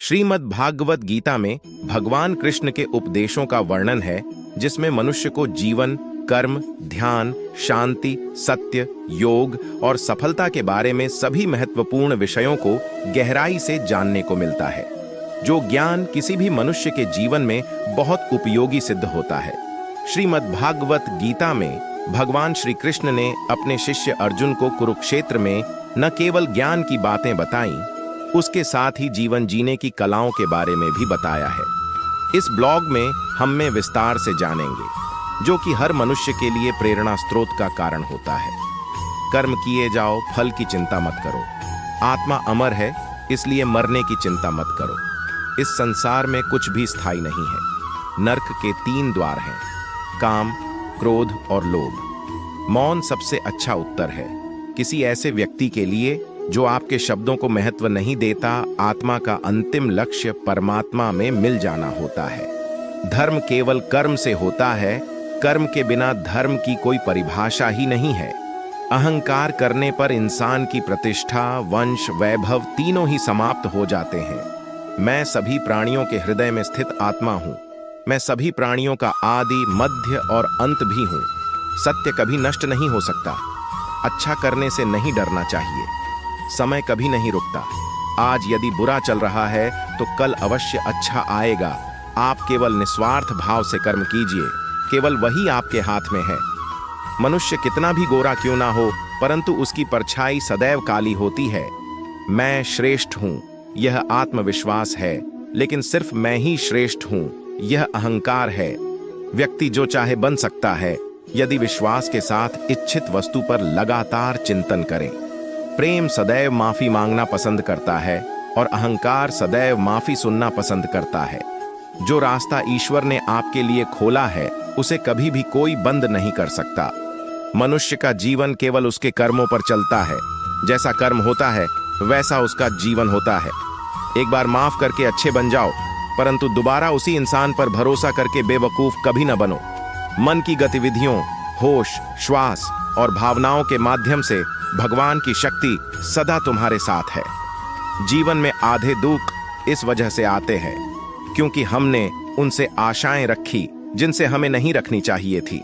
श्रीमद् भागवत गीता में भगवान कृष्ण के उपदेशों का वर्णन है, जिसमें मनुष्य को जीवन, कर्म, ध्यान, शांति, सत्य, योग और सफलता के बारे में सभी महत्वपूर्ण विषयों को गहराई से जानने को मिलता है, जो ज्ञान किसी भी मनुष्य के जीवन में बहुत उपयोगी सिद्ध होता है। श्रीमद् भागवत गीता में भगवान श्री कृष्ण ने अपने शिष्य अर्जुन को कुरुक्षेत्र में न केवल ज्ञान की बातें बताईं, उसके साथ ही जीवन जीने की कलाओं के बारे में भी बताया है। इस ब्लॉग में हम में विस्तार से जानेंगे, जो कि हर मनुष्य के लिए प्रेरणा स्रोत का कारण होता है। कर्म किए जाओ, फल की चिंता मत करो। आत्मा अमर है, इसलिए मरने की चिंता मत करो। इस संसार में कुछ भी स्थायी नहीं है। नरक के 3 द्वार हैं: काम, क्रोध और लोभ। मौन सबसे अच्छा उत्तर है। किसी ऐसे व्यक्ति के लिए जो आपके शब्दों को महत्व नहीं देता, आत्मा का अंतिम लक्ष्य परमात्मा में मिल जाना होता है। धर्म केवल कर्म से होता है। कर्म के बिना धर्म की कोई परिभाषा ही नहीं है। अहंकार करने पर इंसान की प्रतिष्ठा, वंश, वैभव तीनों ही समाप्त हो जाते हैं। मैं सभी प्राणियों के हृदय में स्थित आत्मा हूं। मैं सभी प्राणियों का आदि, मध्य और अंत भी हूं। सत्य कभी नष्ट नहीं हो सकता। अच्छा करने से नहीं डरना चाहिए। समय कभी नहीं रुकता। आज यदि बुरा चल रहा है तो कल अवश्य अच्छा आएगा। आप केवल निस्वार्थ भाव से कर्म कीजिए, केवल वही आपके हाथ में है। मनुष्य कितना भी गोरा क्यों ना हो, परंतु उसकी परछाई सदैव काली होती है। मैं श्रेष्ठ हूं, यह आत्मविश्वास है, लेकिन सिर्फ मैं ही श्रेष्ठ हूं, यह अहंकार है। व्यक्ति जो चाहे बन सकता है, यदि विश्वास के साथ इच्छित वस्तु पर लगातार चिंतन करें। प्रेम सदैव माफी मांगना पसंद करता है और अहंकार सदैव माफी सुनना पसंद करता है। जो रास्ता ईश्वर ने आपके लिए खोला है, उसे कभी भी कोई बंद नहीं कर सकता। मनुष्य का जीवन केवल उसके कर्मों पर चलता है। जैसा कर्म होता है, वैसा उसका जीवन होता है। एक बार माफ करके अच्छे बन जाओ, परंतु दोबारा उसी इंसान पर भरोसा करके बेवकूफ कभी न बनो। मन की गतिविधियों, होश, श्वास और भावनाओं के माध्यम से भगवान की शक्ति सदा तुम्हारे साथ है। जीवन में आधे दुख इस वजह से आते हैं क्योंकि हमने उनसे आशाएं रखी जिनसे हमें नहीं रखनी चाहिए थी।